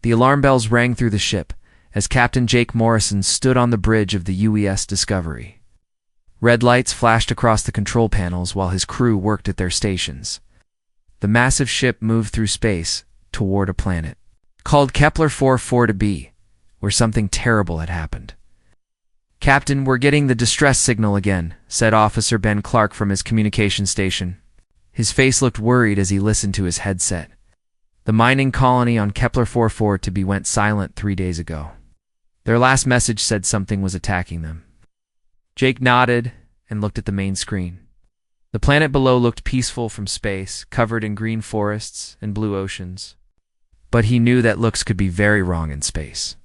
The alarm bells rang through the ship as Captain Jake Morrison stood on the bridge of the UES Discovery. Red lights flashed across the control panels while his crew worked at their stations. The massive ship moved through space toward a planet called Kepler-44 to b, where something terrible had happened. "Captain, we're getting the distress signal again," said Officer Ben Clark from his communication station. His face looked worried as he listened to his headset. The mining colony on Kepler-44 to b went silent 3 days ago. Their last message said something was attacking them. Jake nodded and looked at the main screen. The planet below looked peaceful from space, covered in green forests and blue oceans. But he knew that looks could be very wrong in space.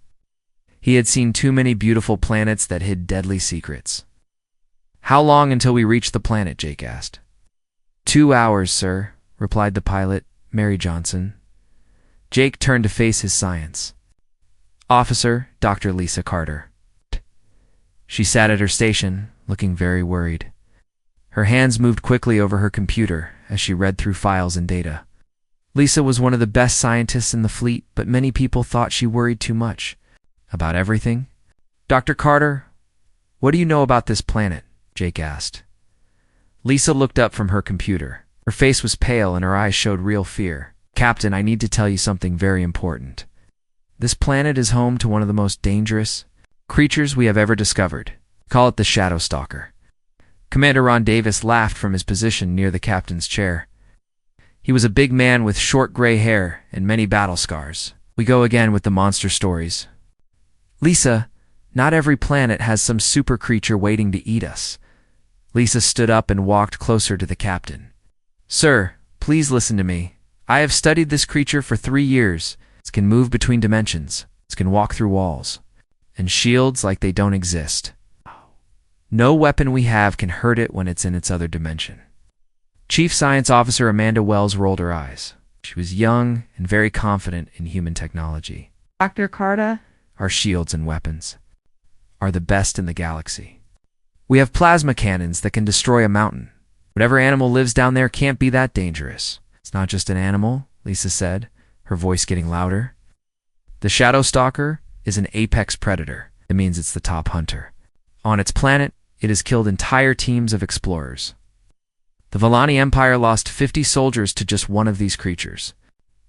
He had seen too many beautiful planets that hid deadly secrets. "How long until we reach the planet?" Jake asked. 2 hours, sir," replied the pilot, Mary Johnson. Jake turned to face his science. "Officer, Dr. Lisa Carter." She sat at her station, looking very worried. Her hands moved quickly over her computer as she read through files and data. Lisa was one of the best scientists in the fleet, but many people thought she worried too much. About everything? "Dr. Carter, what do you know about this planet?" Jake asked. Lisa looked up from her computer. Her face was pale and her eyes showed real fear. "Captain, I need to tell you something very important. This planet is home to one of the most dangerous creatures we have ever discovered. Call it the Shadow Stalker." Commander Ron Davis laughed from his position near the captain's chair. He was a big man with short gray hair and many battle scars. "We go again with the monster stories. Lisa, not every planet has some super creature waiting to eat us." Lisa stood up and walked closer to the captain. "Sir, please listen to me. I have studied this creature for 3 years. It can move between dimensions. It can walk through walls. And shields like they don't exist. No weapon we have can hurt it when it's in its other dimension." Chief Science Officer Amanda Wells rolled her eyes. She was young and very confident in human technology. "Dr. Carter, "Our shields and weapons are the best in the galaxy. We have plasma cannons that can destroy a mountain. Whatever animal lives down there can't be that dangerous." "It's not just an animal," Lisa said, her voice getting louder. "The Shadow Stalker is an apex predator. It means it's the top hunter. On its planet, it has killed entire teams of explorers. The Vellani Empire lost 50 soldiers to just one of these creatures.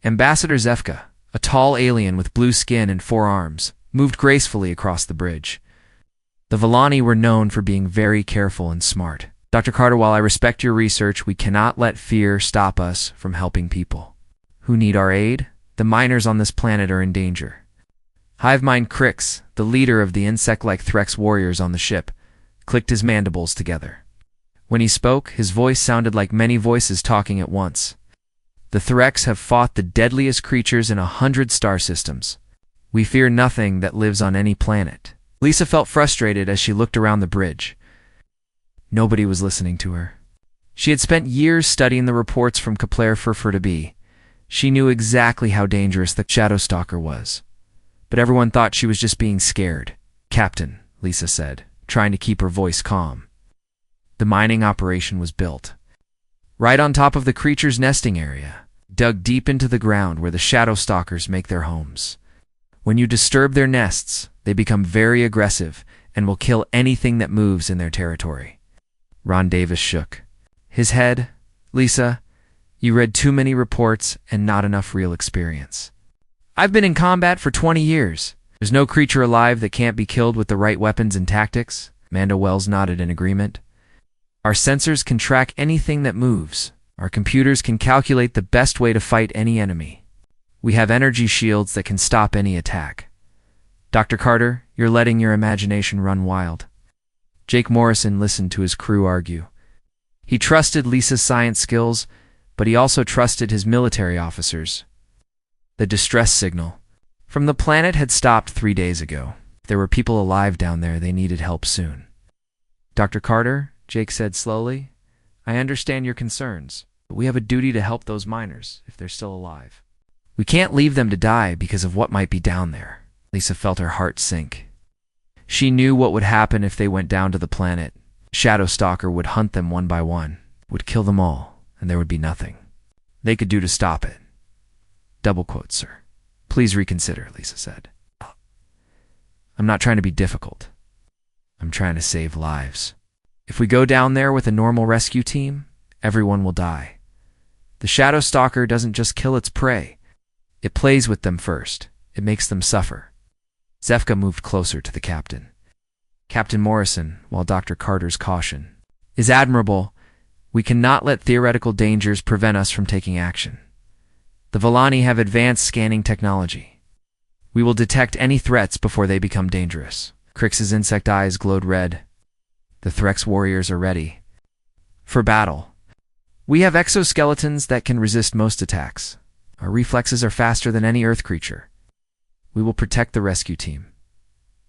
Ambassador Zefka, a tall alien with blue skin and 4 arms, moved gracefully across the bridge. The Vellani were known for being very careful and smart. Dr. Carter, while I respect your research, we cannot let fear stop us from helping people who need our aid. The miners on this planet are in danger." Hivemind Crix, the leader of the insect-like Threx warriors on the ship, clicked his mandibles together. When he spoke, his voice sounded like many voices talking at once. "The Threx have fought the deadliest creatures in 100 star systems. We fear nothing that lives on any planet." Lisa felt frustrated as she looked around the bridge. Nobody was listening to her. She had spent years studying the reports from Kepler-44 to b. She knew exactly how dangerous the Shadow Stalker was. But everyone thought she was just being scared. "Captain," Lisa said, trying to keep her voice calm. The mining operation was built right on top of the creature's nesting area, dug deep into the ground where the Shadow Stalkers make their homes. When you disturb their nests, they become very aggressive and will kill anything that moves in their territory. Ron Davis shook his head. "Lisa, you read too many reports and not enough real experience. I've been in combat for 20 years. There's no creature alive that can't be killed with the right weapons and tactics." Amanda Wells nodded in agreement. "Our sensors can track anything that moves. Our computers can calculate the best way to fight any enemy. We have energy shields that can stop any attack. Dr. Carter, you're letting your imagination run wild." Jake Morrison listened to his crew argue. He trusted Lisa's science skills, but he also trusted his military officers. The distress signal from the planet had stopped 3 days ago. If there were people alive down there, they needed help soon. "Dr. Carter," Jake said slowly, "I understand your concerns, but we have a duty to help those miners if they're still alive. We can't leave them to die because of what might be down there." Lisa felt her heart sink. She knew what would happen if they went down to the planet. Shadow Stalker would hunt them one by one, would kill them all, and there would be nothing they could do to stop it. Double quotes, sir. Please reconsider, Lisa said. I'm not trying to be difficult. I'm trying to save lives. If we go down there with a normal rescue team, everyone will die. The Shadow Stalker doesn't just kill its prey. It plays with them first. It makes them suffer. Zefka moved closer to the captain. Captain Morrison, while Dr. Carter's caution is admirable, we cannot let theoretical dangers prevent us from taking action. The Villani have advanced scanning technology. We will detect any threats before they become dangerous. Crix's insect eyes glowed red. The Threx warriors are ready for battle. We have exoskeletons that can resist most attacks. Our reflexes are faster than any Earth creature. We will protect the rescue team.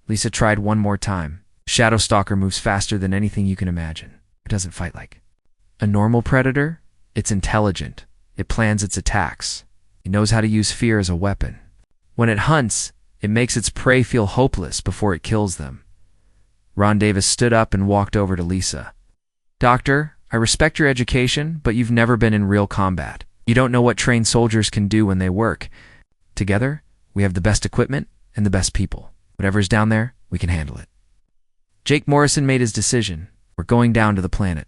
Lisa tried one more time. Shadow Stalker moves faster than anything you can imagine. It doesn't fight like a normal predator. It's intelligent. It plans its attacks. It knows how to use fear as a weapon. When it hunts, it makes its prey feel hopeless before it kills them. Ron Davis stood up and walked over to Lisa. Doctor, I respect your education, but you've never been in real combat. You don't know what trained soldiers can do when they work. Together, we have the best equipment and the best people. Whatever's down there, we can handle it. Jake Morrison made his decision. We're going down to the planet.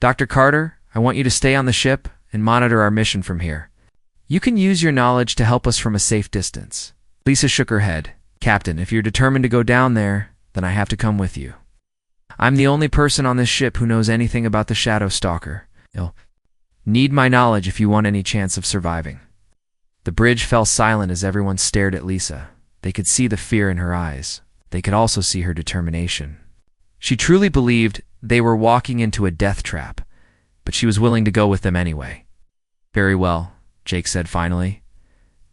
Dr. Carter, I want you to stay on the ship and monitor our mission from here. You can use your knowledge to help us from a safe distance. Lisa shook her head. Captain, if you're determined to go down there, then I have to come with you. I'm the only person on this ship who knows anything about the Shadow Stalker. You'll need my knowledge if you want any chance of surviving. The bridge fell silent as everyone stared at Lisa. They could see the fear in her eyes. They could also see her determination. She truly believed they were walking into a death trap, but she was willing to go with them anyway. Very well, Jake said finally.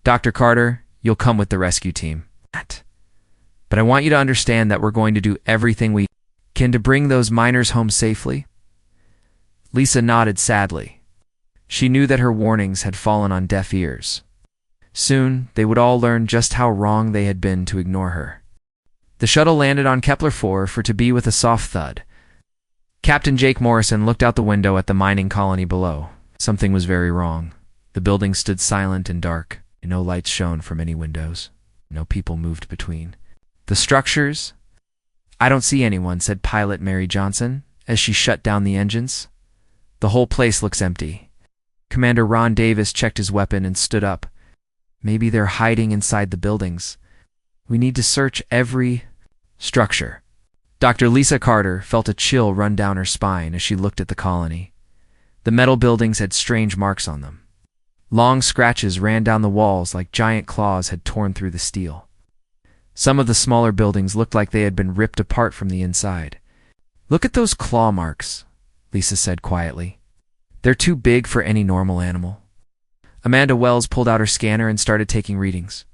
Dr. Carter, you'll come with the rescue team. But I want you to understand that we're going to do everything we can to bring those miners home safely. Lisa nodded sadly. She knew that her warnings had fallen on deaf ears. Soon, they would all learn just how wrong they had been to ignore her. The shuttle landed on Kepler 4 for to be with a soft thud. Captain Jake Morrison looked out the window at the mining colony below. Something was very wrong. The building stood silent and dark, and no lights shone from any windows. No people moved between the structures. I don't see anyone, said pilot Mary Johnson, as she shut down the engines. The whole place looks empty. Commander Ron Davis checked his weapon and stood up. Maybe they're hiding inside the buildings. We need to search every structure. Dr. Lisa Carter felt a chill run down her spine as she looked at the colony. The metal buildings had strange marks on them. Long scratches ran down the walls like giant claws had torn through the steel. Some of the smaller buildings looked like they had been ripped apart from the inside. Look at those claw marks, Lisa said quietly. They're too big for any normal animal. Amanda Wells pulled out her scanner and started taking readings.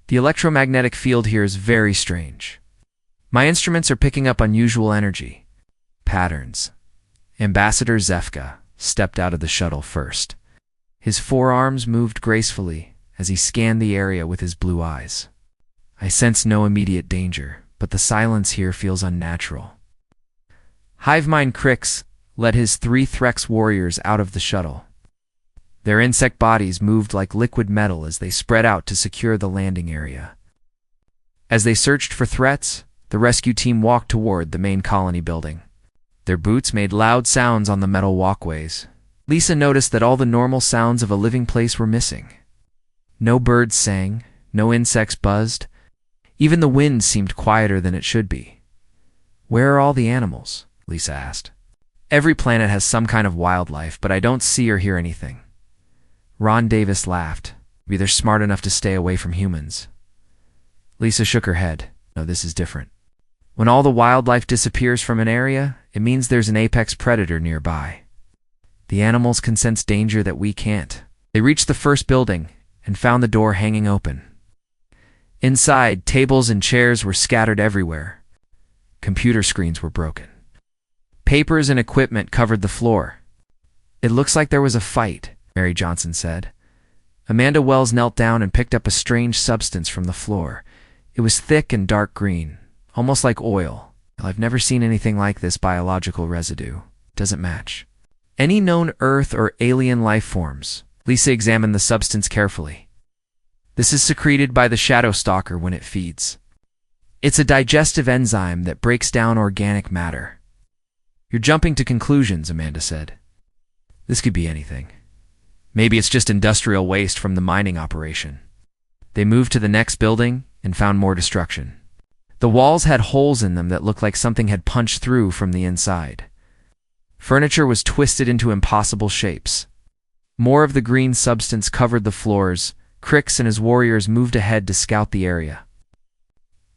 The electromagnetic field here is very strange. My instruments are picking up unusual energy. Patterns. Ambassador Zefka stepped out of the shuttle first. His forearms moved gracefully as he scanned the area with his blue eyes. I sense no immediate danger, but the silence here feels unnatural. Hivemind Crix led his 3 Threx warriors out of the shuttle. Their insect bodies moved like liquid metal as they spread out to secure the landing area. As they searched for threats, the rescue team walked toward the main colony building. Their boots made loud sounds on the metal walkways. Lisa noticed that all the normal sounds of a living place were missing. No birds sang, no insects buzzed. Even the wind seemed quieter than it should be. Where are all the animals? Lisa asked. Every planet has some kind of wildlife, but I don't see or hear anything. Ron Davis laughed. Maybe they're smart enough to stay away from humans. Lisa shook her head. No, this is different. When all the wildlife disappears from an area, it means there's an apex predator nearby. The animals can sense danger that we can't. They reached the first building and found the door hanging open. Inside, tables and chairs were scattered everywhere. Computer screens were broken. Papers and equipment covered the floor. It looks like there was a fight, Mary Johnson said. Amanda Wells knelt down and picked up a strange substance from the floor. It was thick and dark green, almost like oil. I've never seen anything like this biological residue. It doesn't match any known Earth or alien life forms. Lisa examined the substance carefully. This is secreted by the shadow stalker when it feeds. It's a digestive enzyme that breaks down organic matter. You're jumping to conclusions, Amanda said. This could be anything. Maybe it's just industrial waste from the mining operation. They moved to the next building and found more destruction. The walls had holes in them that looked like something had punched through from the inside. Furniture was twisted into impossible shapes. More of the green substance covered the floors. Crix and his warriors moved ahead to scout the area.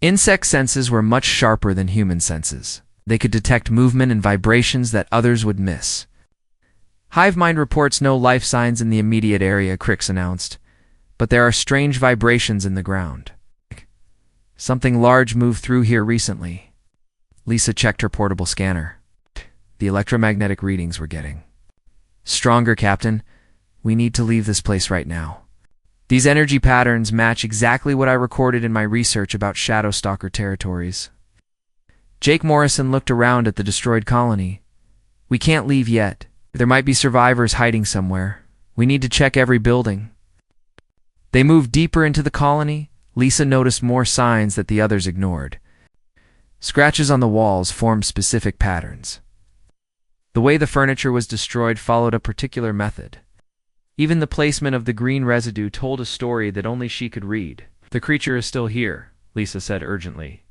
Insect senses were much sharper than human senses. They could detect movement and vibrations that others would miss. Hive mind reports no life signs in the immediate area, Crix announced, but there are strange vibrations in the ground. Something large moved through here recently. Lisa checked her portable scanner. The electromagnetic readings we're getting. Stronger, Captain. We need to leave this place right now. These energy patterns match exactly what I recorded in my research about Shadow Stalker territories. Jake Morrison looked around at the destroyed colony. We can't leave yet. There might be survivors hiding somewhere. We need to check every building. They moved deeper into the colony. Lisa noticed more signs that the others ignored. Scratches on the walls formed specific patterns. The way the furniture was destroyed followed a particular method. Even the placement of the green residue told a story that only she could read. The creature is still here, Lisa said urgently.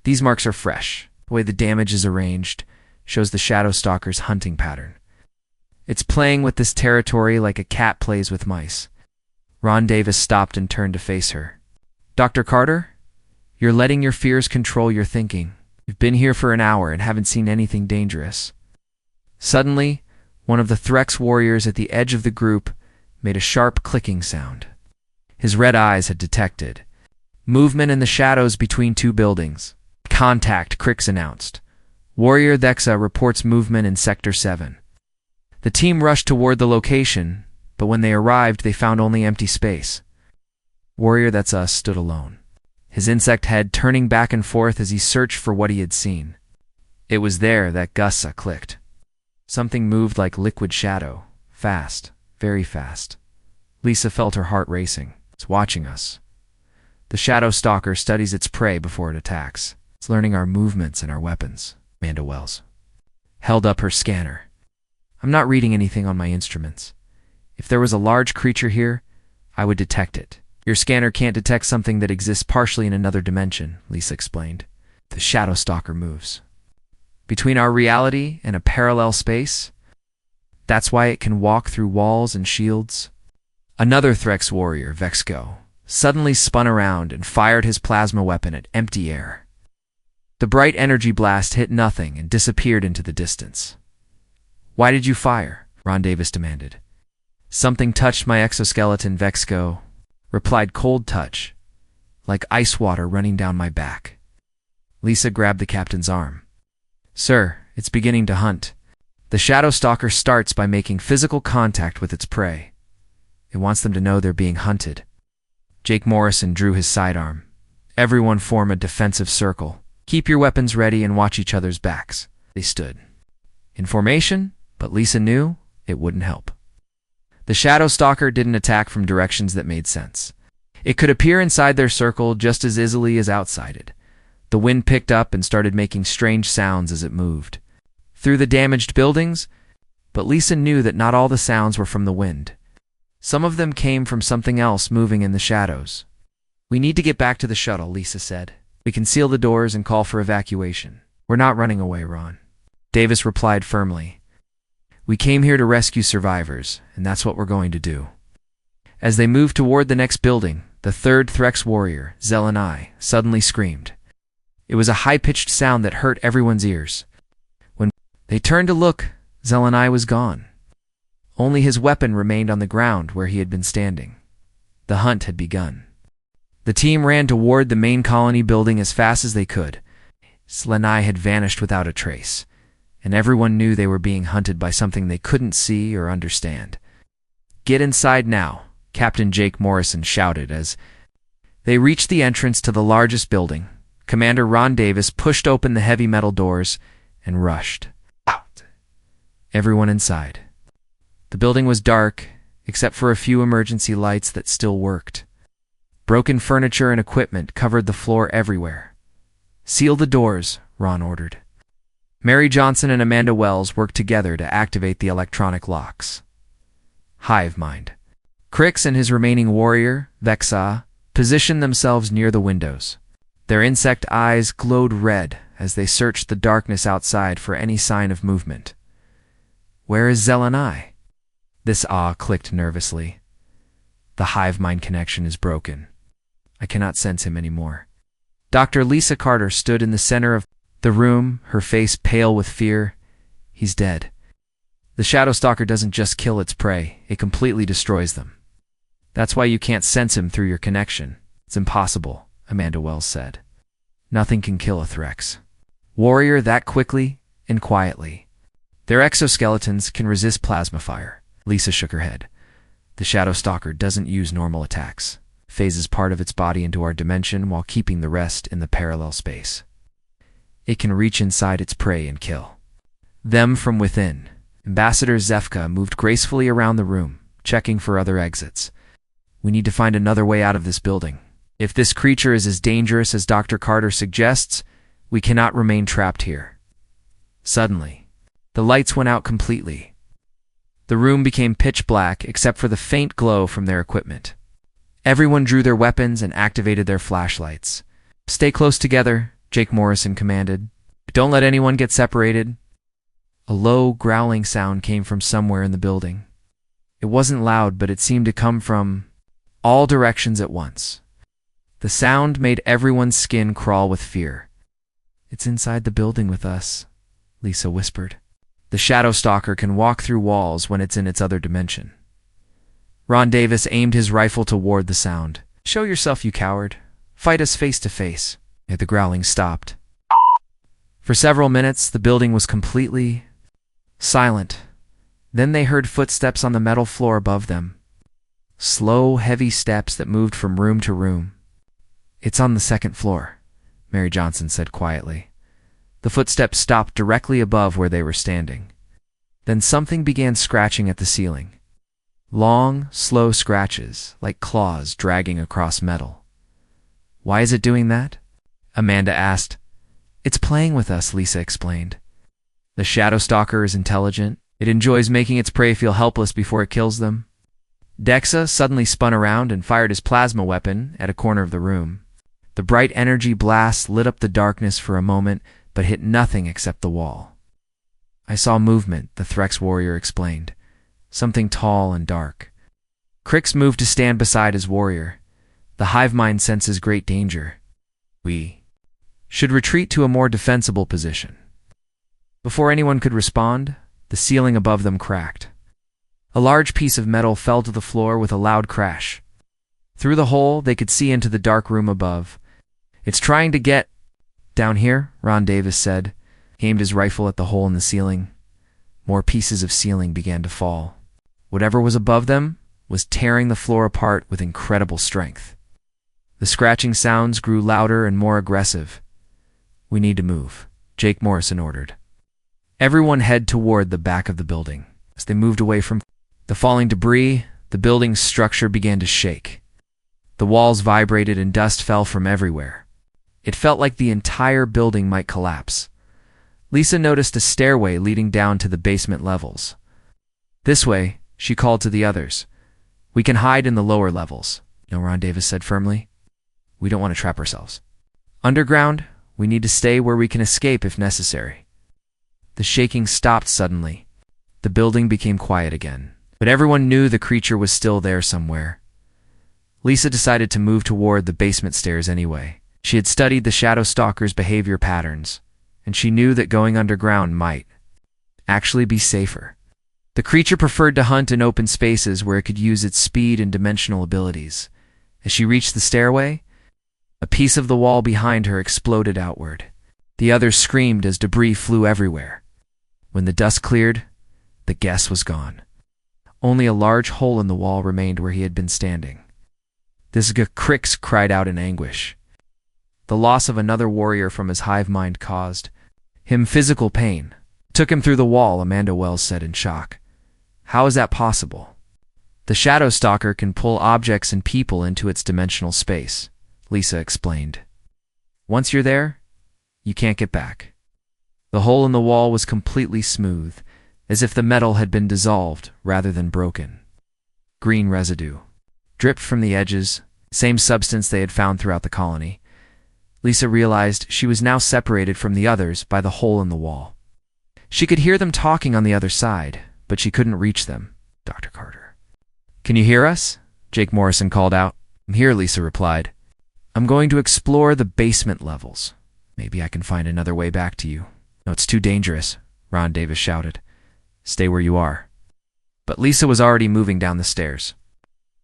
These marks are fresh. The way the damage is arranged shows the Shadow Stalker's hunting pattern. It's playing with this territory like a cat plays with mice. Ron Davis stopped and turned to face her. Dr. Carter, you're letting your fears control your thinking. You've been here for an hour and haven't seen anything dangerous. Suddenly, one of the Threx warriors at the edge of the group made a sharp clicking sound. His red eyes had detected movement in the shadows between two buildings. Contact, Crix announced. Warrior Thexa reports movement in Sector 7. The team rushed toward the location, but when they arrived, they found only empty space. Warrior Thexa stood alone, his insect head turning back and forth as he searched for what he had seen. It was there that Gussa clicked. Something moved like liquid shadow, fast, very fast. Lisa felt her heart racing. It's watching us. The Shadow Stalker studies its prey before it attacks. It's learning our movements and our weapons. Amanda Wells held up her scanner. I'm not reading anything on my instruments. If there was a large creature here, I would detect it. Your scanner can't detect something that exists partially in another dimension, Lisa explained. The Shadow Stalker moves between our reality and a parallel space. That's why it can walk through walls and shields. Another Threx warrior, Vexco, suddenly spun around and fired his plasma weapon at empty air. The bright energy blast hit nothing and disappeared into the distance. Why did you fire? Ron Davis demanded. Something touched my exoskeleton, Vexco replied. Cold touch, like ice water running down my back. Lisa grabbed the captain's arm. Sir, it's beginning to hunt. The Shadow Stalker starts by making physical contact with its prey. It wants them to know they're being hunted. Jake Morrison drew his sidearm. Everyone form a defensive circle. Keep your weapons ready and watch each other's backs. They stood in formation, but Lisa knew it wouldn't help. The Shadow Stalker didn't attack from directions that made sense. It could appear inside their circle just as easily as outside it. The wind picked up and started making strange sounds as it moved through the damaged buildings, but Lisa knew that not all the sounds were from the wind. Some of them came from something else moving in the shadows. We need to get back to the shuttle, Lisa said. We can seal the doors and call for evacuation. We're not running away, Ron. Davis replied firmly. We came here to rescue survivors, and that's what we're going to do. As they moved toward the next building, the third Threx warrior, Zelenai, suddenly screamed. It was a high-pitched sound that hurt everyone's ears. When they turned to look, Zelenai was gone. Only his weapon remained on the ground where he had been standing. The hunt had begun. The team ran toward the main colony building as fast as they could. Zelenai had vanished without a trace, and everyone knew they were being hunted by something they couldn't see or understand. Get inside now, Captain Jake Morrison shouted as they reached the entrance to the largest building. Commander Ron Davis pushed open the heavy metal doors and rushed out. Everyone inside. The building was dark, except for a few emergency lights that still worked. Broken furniture and equipment covered the floor everywhere. "Seal the doors," Ron ordered. Mary Johnson and Amanda Wells worked together to activate the electronic locks. Hive mind. Crix and his remaining warrior, Vexa, positioned themselves near the windows. Their insect eyes glowed red as they searched the darkness outside for any sign of movement. "Where is Zelenai?" This clicked nervously. "The hive mind connection is broken. I cannot sense him anymore." Dr. Lisa Carter stood in the center of the room, her face pale with fear. "He's dead. The Shadow Stalker doesn't just kill its prey, it completely destroys them. That's why you can't sense him through your connection. It's impossible," Amanda Wells said. "Nothing can kill a Threx warrior that quickly and quietly. Their exoskeletons can resist plasma fire." Lisa shook her head. "The Shadow Stalker doesn't use normal attacks. Phases part of its body into our dimension while keeping the rest in the parallel space. It can reach inside its prey and kill them from within." Ambassador Zefka moved gracefully around the room, checking for other exits. "We need to find another way out of this building. If this creature is as dangerous as Dr. Carter suggests, we cannot remain trapped here." Suddenly, the lights went out completely. The room became pitch black except for the faint glow from their equipment. Everyone drew their weapons and activated their flashlights. "Stay close together," Jake Morrison commanded. "Don't let anyone get separated." A low, growling sound came from somewhere in the building. It wasn't loud, but it seemed to come from all directions at once. The sound made everyone's skin crawl with fear. "It's inside the building with us," Lisa whispered. "The Shadow Stalker can walk through walls when it's in its other dimension." Ron Davis aimed his rifle toward the sound. "Show yourself, you coward. Fight us face to face." The growling stopped. For several minutes, the building was completely silent. Then they heard footsteps on the metal floor above them. Slow, heavy steps that moved from room to room. "It's on the second floor," Mary Johnson said quietly. The footsteps stopped directly above where they were standing. Then something began scratching at the ceiling. Long, slow scratches, like claws dragging across metal. "Why is it doing that?" Amanda asked. "It's playing with us," Lisa explained. "The Shadow Stalker is intelligent. It enjoys making its prey feel helpless before it kills them." Dexa suddenly spun around and fired his plasma weapon at a corner of the room. The bright energy blast lit up the darkness for a moment, but hit nothing except the wall. "I saw movement," the Threx warrior explained. "Something tall and dark." Crix moved to stand beside his warrior. "The hive mind senses great danger. We should retreat to a more defensible position." Before anyone could respond, the ceiling above them cracked. A large piece of metal fell to the floor with a loud crash. Through the hole, they could see into the dark room above. "It's trying to get down here," Ron Davis said. He aimed his rifle at the hole in the ceiling. More pieces of ceiling began to fall. Whatever was above them was tearing the floor apart with incredible strength. The scratching sounds grew louder and more aggressive. "We need to move," Jake Morrison ordered. Everyone head toward the back of the building. As they moved away from the falling debris, the building's structure began to shake. The walls vibrated and dust fell from everywhere. It felt like the entire building might collapse. Lisa noticed a stairway leading down to the basement levels. "This way," she called to the others. "We can hide in the lower levels," Ron Davis said firmly. "We don't want to trap ourselves. Underground, we need to stay where we can escape if necessary." The shaking stopped suddenly. The building became quiet again, but everyone knew the creature was still there somewhere. Lisa decided to move toward the basement stairs anyway. She had studied the Shadow Stalker's behavior patterns, and she knew that going underground might actually be safer. The creature preferred to hunt in open spaces where it could use its speed and dimensional abilities. As she reached the stairway, a piece of the wall behind her exploded outward. The others screamed as debris flew everywhere. When the dust cleared, the guest was gone. Only a large hole in the wall remained where he had been standing. This Crix cried out in anguish. The loss of another warrior from his hive mind caused him physical pain. "Took him through the wall," Amanda Wells said in shock. "How is that possible?" The Shadow Stalker can pull objects and people into its dimensional space, Lisa explained. Once you're there, you can't get back. The hole in the wall was completely smooth, as if the metal had been dissolved rather than broken. Green residue dripped from the edges, same substance they had found throughout the colony. Lisa realized she was now separated from the others by the hole in the wall. She could hear them talking on the other side, but she couldn't reach them. Dr. Carter. "Can you hear us?" Jake Morrison called out. "I'm here," Lisa replied. "I'm going to explore the basement levels. Maybe I can find another way back to you." "No, it's too dangerous," Ron Davis shouted. "Stay where you are." But Lisa was already moving down the stairs.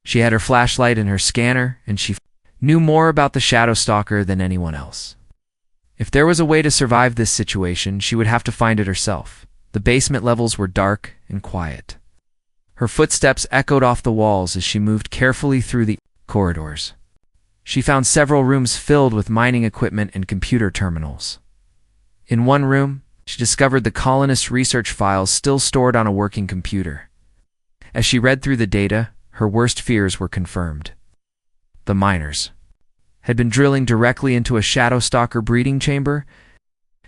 She had her flashlight and her scanner, and she knew more about the Shadow Stalker than anyone else. If there was a way to survive this situation, she would have to find it herself. The basement levels were dark and quiet. Her footsteps echoed off the walls as she moved carefully through the corridors. She found several rooms filled with mining equipment and computer terminals. In one room, she discovered the colonists' research files still stored on a working computer. As she read through the data, her worst fears were confirmed. The miners had been drilling directly into a Shadow Stalker breeding chamber.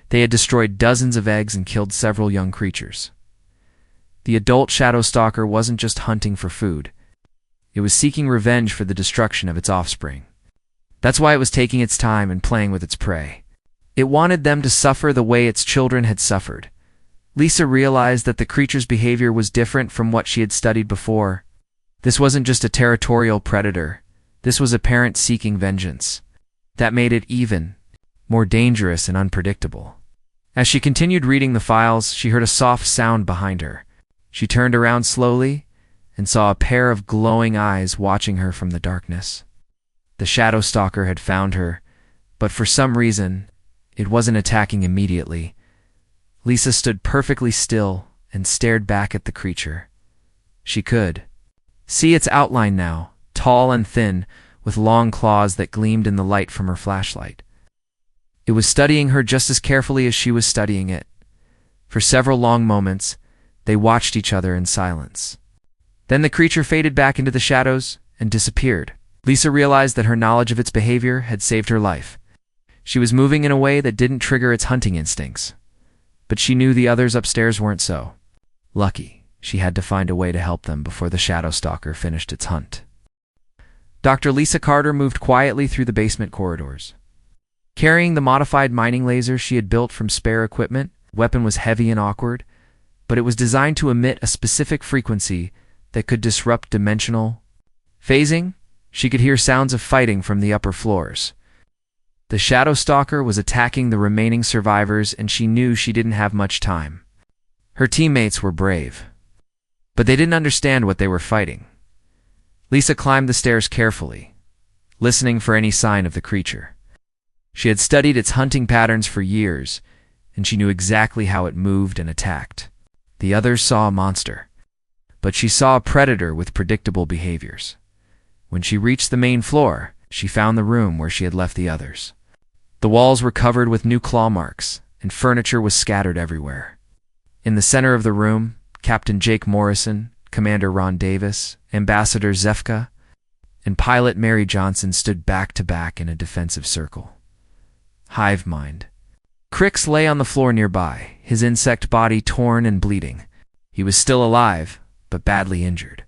They had destroyed dozens of eggs and killed several young creatures. The adult Shadow Stalker wasn't just hunting for food. It was seeking revenge for the destruction of its offspring. That's why it was taking its time and playing with its prey. It wanted them to suffer the way its children had suffered. Lisa realized that the creature's behavior was different from what she had studied before. This wasn't just a territorial predator. This was a parent seeking vengeance. That made it even more dangerous and unpredictable. As she continued reading the files, she heard a soft sound behind her. She turned around slowly and saw a pair of glowing eyes watching her from the darkness. The Shadow Stalker had found her, but for some reason, it wasn't attacking immediately. Lisa stood perfectly still and stared back at the creature. She could see its outline now, tall and thin, with long claws that gleamed in the light from her flashlight. It was studying her just as carefully as she was studying it. For several long moments, they watched each other in silence. Then the creature faded back into the shadows and disappeared. Lisa realized that her knowledge of its behavior had saved her life. She was moving in a way that didn't trigger its hunting instincts. But she knew the others upstairs weren't so. Lucky, she had to find a way to help them before the Shadow Stalker finished its hunt. Dr. Lisa Carter moved quietly through the basement corridors. Carrying the modified mining laser she had built from spare equipment, the weapon was heavy and awkward, but it was designed to emit a specific frequency that could disrupt dimensional phasing. She could hear sounds of fighting from the upper floors. The Shadow Stalker was attacking the remaining survivors, and she knew she didn't have much time. Her teammates were brave, but they didn't understand what they were fighting. Lisa climbed the stairs carefully, listening for any sign of the creature. She had studied its hunting patterns for years, and she knew exactly how it moved and attacked. The others saw a monster, but she saw a predator with predictable behaviors. When she reached the main floor, she found the room where she had left the others. The walls were covered with new claw marks, and furniture was scattered everywhere. In the center of the room, Captain Jake Morrison, Commander Ron Davis, Ambassador Zefka, and Pilot Mary Johnson stood back to back in a defensive circle. Hive mind. Crix lay on the floor nearby, his insect body torn and bleeding. He was still alive, but badly injured.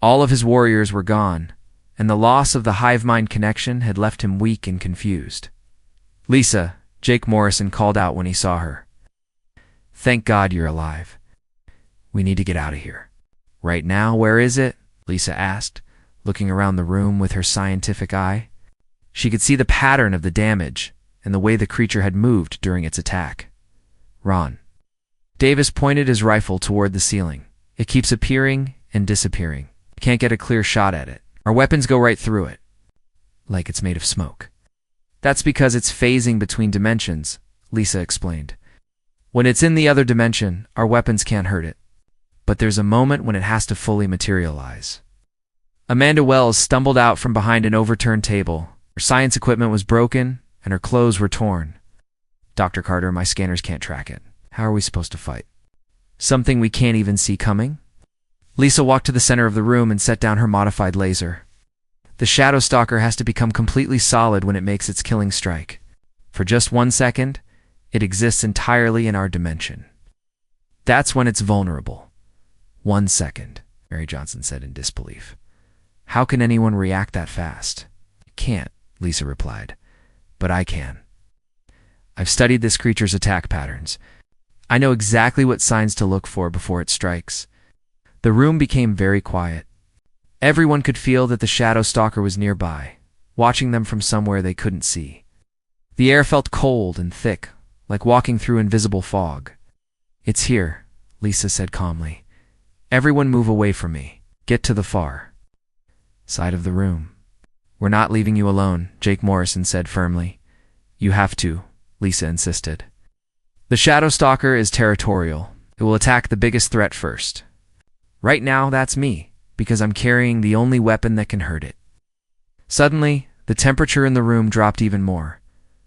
All of his warriors were gone, and the loss of the hive mind connection had left him weak and confused. "Lisa," Jake Morrison called out when he saw her. "Thank God you're alive. We need to get out of here." "Right now, where is it?" Lisa asked, looking around the room with her scientific eye. She could see the pattern of the damage and the way the creature had moved during its attack. "Ron." Davis pointed his rifle toward the ceiling. "It keeps appearing and disappearing. I can't get a clear shot at it. Our weapons go right through it, like it's made of smoke." "That's because it's phasing between dimensions," Lisa explained. "When it's in the other dimension, our weapons can't hurt it. But there's a moment when it has to fully materialize." Amanda Wells stumbled out from behind an overturned table. Her science equipment was broken, and her clothes were torn. "Dr. Carter, my scanners can't track it. How are we supposed to fight?" "Something we can't even see coming?" Lisa walked to the center of the room and set down her modified laser. The Shadow Stalker has to become completely solid when it makes its killing strike. For just 1 second, it exists entirely in our dimension. That's when it's vulnerable. 1 second, Mary Johnson said in disbelief. How can anyone react that fast? You can't, Lisa replied. But I can. I've studied this creature's attack patterns. I know exactly what signs to look for before it strikes. The room became very quiet. Everyone could feel that the Shadow Stalker was nearby, watching them from somewhere they couldn't see. The air felt cold and thick, like walking through invisible fog. It's here, Lisa said calmly. Everyone move away from me. Get to the far side of the room. We're not leaving you alone, Jake Morrison said firmly. You have to, Lisa insisted. The Shadow Stalker is territorial. It will attack the biggest threat first. Right now, that's me, because I'm carrying the only weapon that can hurt it. Suddenly, the temperature in the room dropped even more.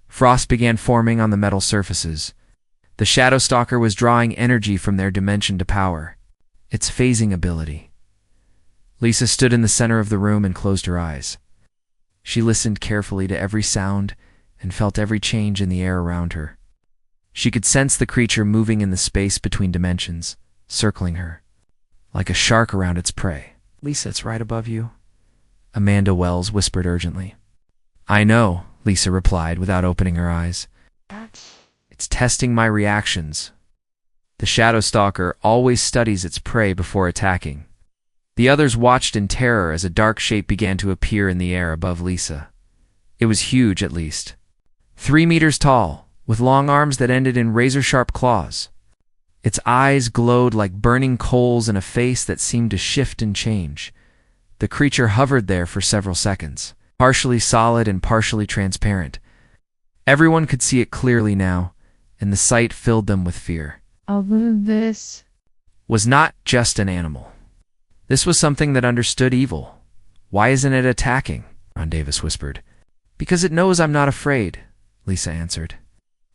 Frost began forming on the metal surfaces. The Shadow Stalker was drawing energy from their dimension to power. Its phasing ability. Lisa stood in the center of the room and closed her eyes. She listened carefully to every sound and felt every change in the air around her. She could sense the creature moving in the space between dimensions, circling her, like a shark around its prey. Lisa, it's right above you, Amanda Wells whispered urgently. I know, Lisa replied without opening her eyes. It's testing my reactions. The Shadow Stalker always studies its prey before attacking. The others watched in terror as a dark shape began to appear in the air above Lisa. It was huge, at least. 3 meters tall, with long arms that ended in razor-sharp claws. Its eyes glowed like burning coals in a face that seemed to shift and change. The creature hovered there for several seconds, partially solid and partially transparent. Everyone could see it clearly now, and the sight filled them with fear. This was not just an animal. This was something that understood evil. Why isn't it attacking? Ron Davis whispered. Because it knows I'm not afraid, Lisa answered.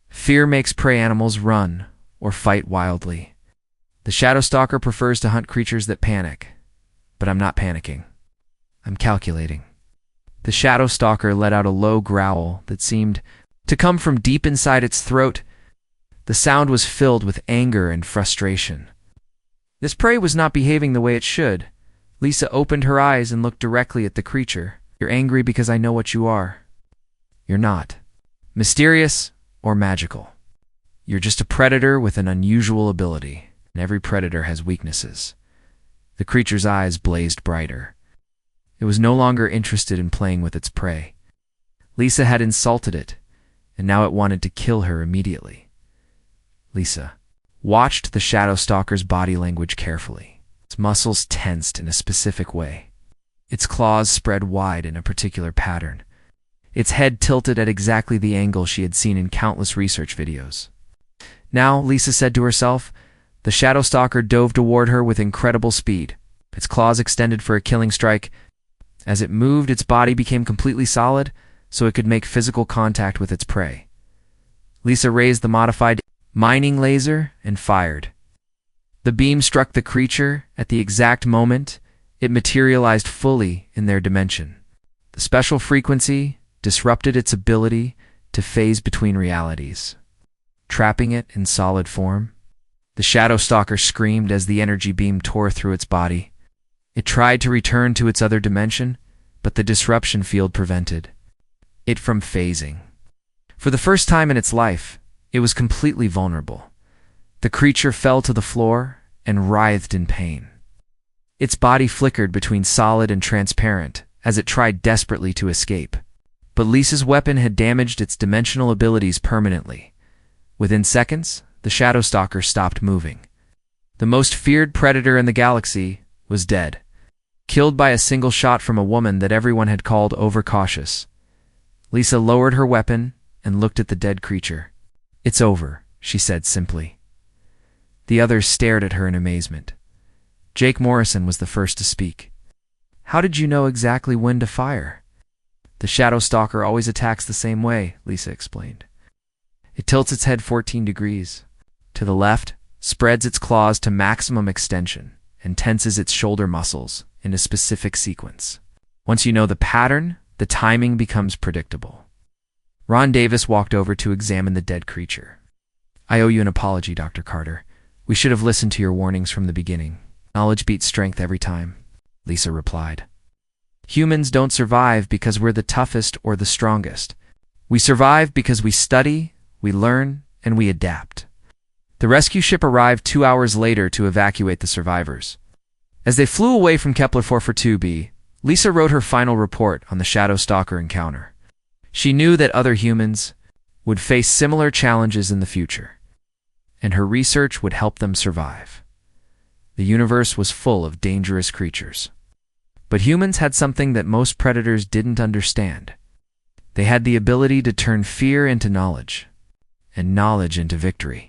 Fear makes prey animals run or fight wildly. The Shadow Stalker prefers to hunt creatures that panic. But I'm not panicking. I'm calculating. The Shadow Stalker let out a low growl that seemed to come from deep inside its throat. The sound was filled with anger and frustration. This prey was not behaving the way it should. Lisa opened her eyes and looked directly at the creature. You're angry because I know what you are. You're not. Mysterious or magical. You're just a predator with an unusual ability, and every predator has weaknesses. The creature's eyes blazed brighter. It was no longer interested in playing with its prey. Lisa had insulted it, and now it wanted to kill her immediately. Lisa watched the Shadow Stalker's body language carefully. Its muscles tensed in a specific way. Its claws spread wide in a particular pattern. Its head tilted at exactly the angle she had seen in countless research videos. Now, Lisa said to herself, the Shadow Stalker dove toward her with incredible speed. Its claws extended for a killing strike. As it moved, its body became completely solid, so it could make physical contact with its prey. Lisa raised the modified mining laser and fired. The beam struck the creature at the exact moment it materialized fully in their dimension. The special frequency disrupted its ability to phase between realities, trapping it in solid form. The Shadow Stalker screamed as the energy beam tore through its body. It tried to return to its other dimension, but the disruption field prevented it from phasing. For the first time in its life, it was completely vulnerable. The creature fell to the floor and writhed in pain. Its body flickered between solid and transparent as it tried desperately to escape. But Lisa's weapon had damaged its dimensional abilities permanently. Within seconds, the Shadow Stalker stopped moving. The most feared predator in the galaxy was dead, killed by a single shot from a woman that everyone had called overcautious. Lisa lowered her weapon and looked at the dead creature. It's over, she said simply. The others stared at her in amazement. Jake Morrison was the first to speak. How did you know exactly when to fire? The Shadow Stalker always attacks the same way, Lisa explained. It tilts its head 14 degrees. To the left, spreads its claws to maximum extension, and tenses its shoulder muscles in a specific sequence. Once you know the pattern, the timing becomes predictable. Ron Davis walked over to examine the dead creature. "I owe you an apology, Dr. Carter. We should have listened to your warnings from the beginning. Knowledge beats strength every time," Lisa replied. "Humans don't survive because we're the toughest or the strongest. We survive because we study, we learn, and we adapt." The rescue ship arrived 2 hours later to evacuate the survivors. As they flew away from Kepler 442b, Lisa wrote her final report on the Shadow Stalker encounter. She knew that other humans would face similar challenges in the future, and her research would help them survive. The universe was full of dangerous creatures. But humans had something that most predators didn't understand. They had the ability to turn fear into knowledge, and knowledge into victory.